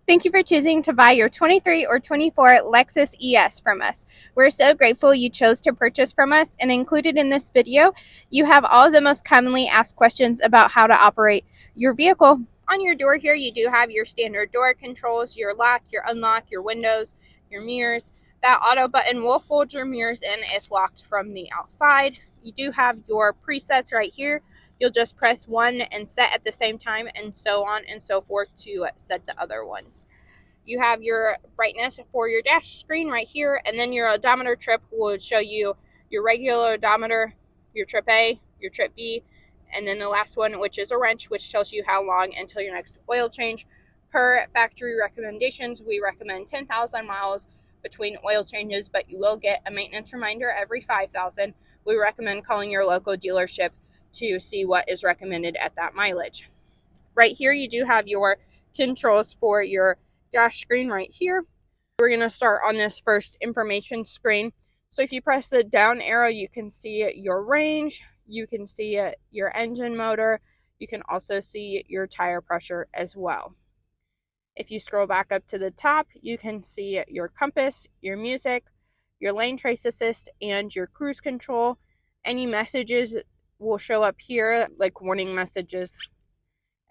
Thank you for choosing to buy your 23 or 24 Lexus ES from us. We're so grateful you chose to purchase from us, and included in this video, you have all of the most commonly asked questions about how to operate your vehicle. On your door here, you do have your standard door controls, your lock, your unlock, your windows, your mirrors. That auto button will fold your mirrors in if locked from the outside. You do have your presets right here. You'll just press one and set at the same time, and so on and so forth to set the other ones. You have your brightness for your dash screen right here, and then your odometer trip will show you your regular odometer, your trip A, your trip B, and then the last one, which is a wrench, which tells you how long until your next oil change. Per factory recommendations, we recommend 10,000 miles between oil changes, but you will get a maintenance reminder every 5,000. We recommend calling your local dealership to see what is recommended at that mileage. Right here, you do have your controls for your dash screen right here. We're going to start on this first information screen. So if you press the down arrow, you can see your range, you can see your engine motor, you can also see your tire pressure as well. If you scroll back up to the top, you can see your compass, your music, your lane trace assist, and your cruise control. Any messages will show up here, like warning messages.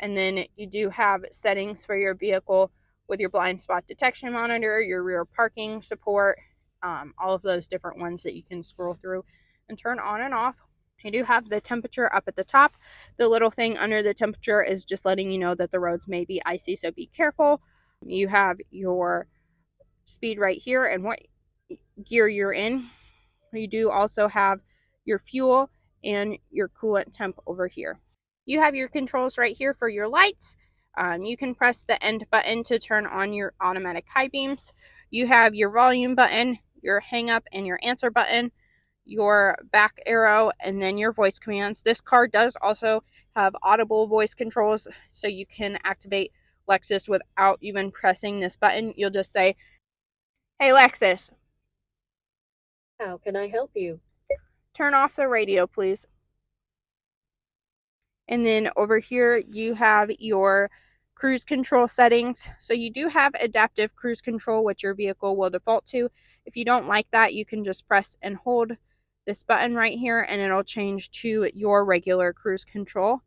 And then you do have settings for your vehicle with your blind spot detection monitor, your rear parking support, all of those different ones that you can scroll through and turn on and off. You do have the temperature up at the top. The little thing under the temperature is just letting you know that the roads may be icy, so be careful. You have your speed right here and what gear you're in. You do also have your fuel and your coolant temp over here. You have your controls right here for your lights. You can press the end button to turn on your automatic high beams. You have your volume button, your hang up and your answer button, your back arrow, and then your voice commands. This car does also have audible voice controls, so you can activate Lexus without even pressing this button. You'll just say, "Hey Lexus, How can I help you? turn off the radio, please." And then over here, you have your cruise control settings. So you do have adaptive cruise control, which your vehicle will default to. If you don't like that, you can just press and hold this button right here and it'll change to your regular cruise control.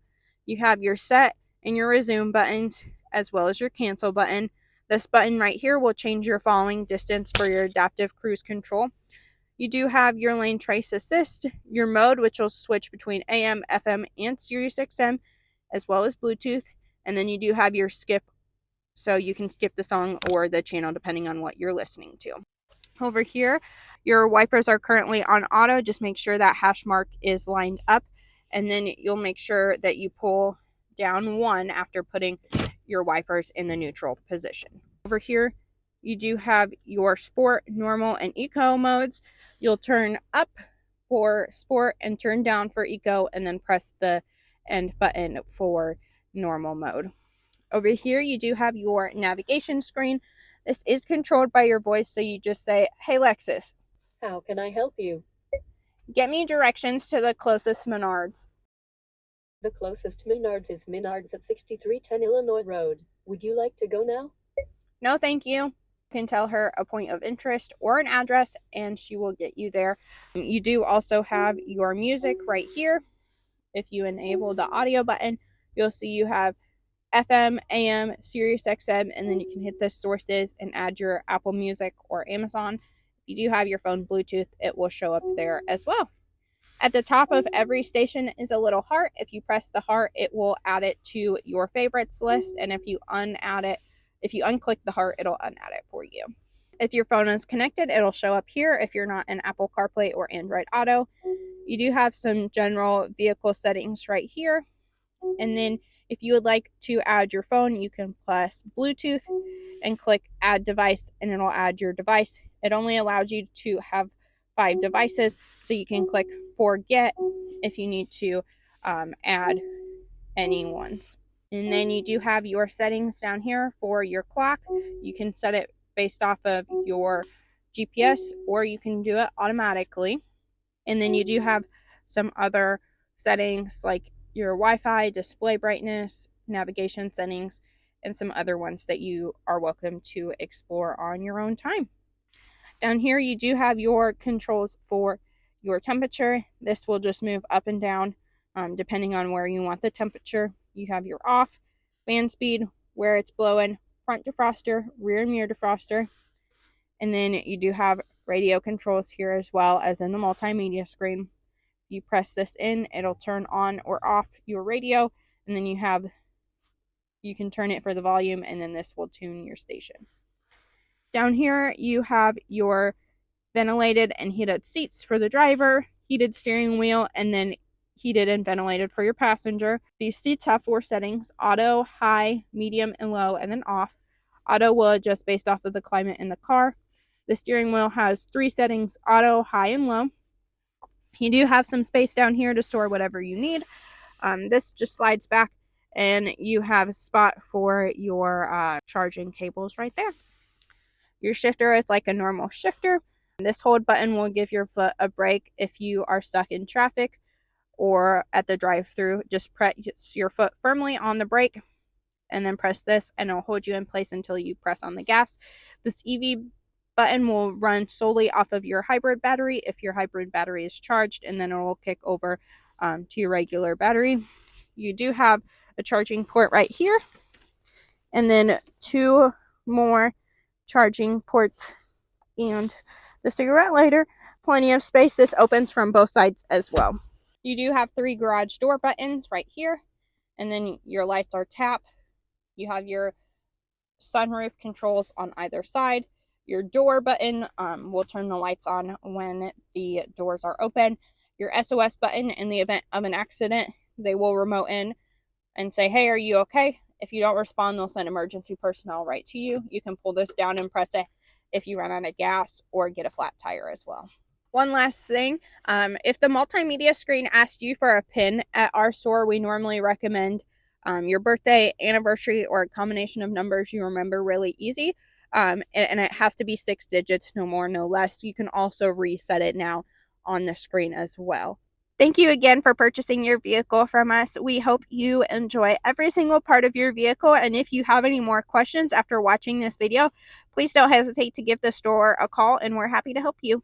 You have your set and your resume buttons, as well as your cancel button. This button right here will change your following distance for your adaptive cruise control. You do have your lane trace assist, your mode, which will switch between AM, FM, and Sirius XM, as well as Bluetooth. And then you do have your skip, so you can skip the song or the channel depending on what you're listening to. Over here, your wipers are currently on auto. Just make sure that hash mark is lined up, and then you'll make sure that you pull down one after putting your wipers in the neutral position. Over here, you do have your sport, normal, and eco modes. You'll turn up for sport and turn down for eco, and then press the end button for normal mode. Over here, you do have your navigation screen. This is controlled by your voice, so you just say, "Hey Lexus, How can I help you? get me directions to the closest Menards." The closest Menards is Menards at 6310 Illinois Road. Would you like to go now? No, thank you. You can tell her a point of interest or an address, and she will get you there. You do also have your music right here. If you enable the audio button, you'll see you have FM, AM, Sirius XM, and then you can hit the sources and add your Apple Music or Amazon. If you do have your phone Bluetooth, it will show up there as well. At the top of every station is a little heart. If you press the heart, it will add it to your favorites list, and if you unclick the heart, it'll unadd it for you. If your phone is connected, it'll show up here if you're not in Apple CarPlay or Android Auto. You do have some general vehicle settings right here. And then if you would like to add your phone, you can press Bluetooth and click add device, and it'll add your device. It only allows you to have 5 devices, so you can click forget if you need to add any ones. And then you do have your settings down here for your clock. You can set it based off of your GPS, or you can do it automatically. And then you do have some other settings like your Wi-Fi, display brightness, navigation settings, and some other ones that you are welcome to explore on your own time. Down here, you do have your controls for your temperature. This will just move up and down depending on where you want the temperature. You have your off, fan speed, where it's blowing, front defroster, rear mirror defroster, and then you do have radio controls here as well as in the multimedia screen. You press this in, it'll turn on or off your radio, and then you can turn it for the volume, and then this will tune your station. Down here, you have your ventilated and heated seats for the driver, heated steering wheel, and then heated and ventilated for your passenger. These seats have 4 settings: auto, high, medium, and low, and then off. Auto will adjust based off of the climate in the car. The steering wheel has 3 settings: auto, high, and low. You do have some space down here to store whatever you need. This just slides back, and you have a spot for your charging cables right there. Your shifter is like a normal shifter. This hold button will give your foot a break if you are stuck in traffic or at the drive-thru. Just press your foot firmly on the brake and then press this, and it'll hold you in place until you press on the gas. This EV button will run solely off of your hybrid battery if your hybrid battery is charged, and then it will kick over to your regular battery. You do have a charging port right here, and then 2 more charging ports and the cigarette lighter. Plenty of space. This opens from both sides as well. You do have 3 garage door buttons right here, and then your lights are tap. You have your sunroof controls on either side. Your door button will turn the lights on when the doors are open. Your SOS button, in the event of an accident, they will remote in and say, hey, are you okay? If you don't respond, they'll send emergency personnel right to you. You can pull this down and press it if you run out of gas or get a flat tire as well. One last thing, if the multimedia screen asked you for a PIN at our store, we normally recommend your birthday, anniversary, or a combination of numbers you remember really easy. And it has to be 6 digits, no more, no less. You can also reset it now on the screen as well. Thank you again for purchasing your vehicle from us. We hope you enjoy every single part of your vehicle. And if you have any more questions after watching this video, please don't hesitate to give the store a call, and we're happy to help you.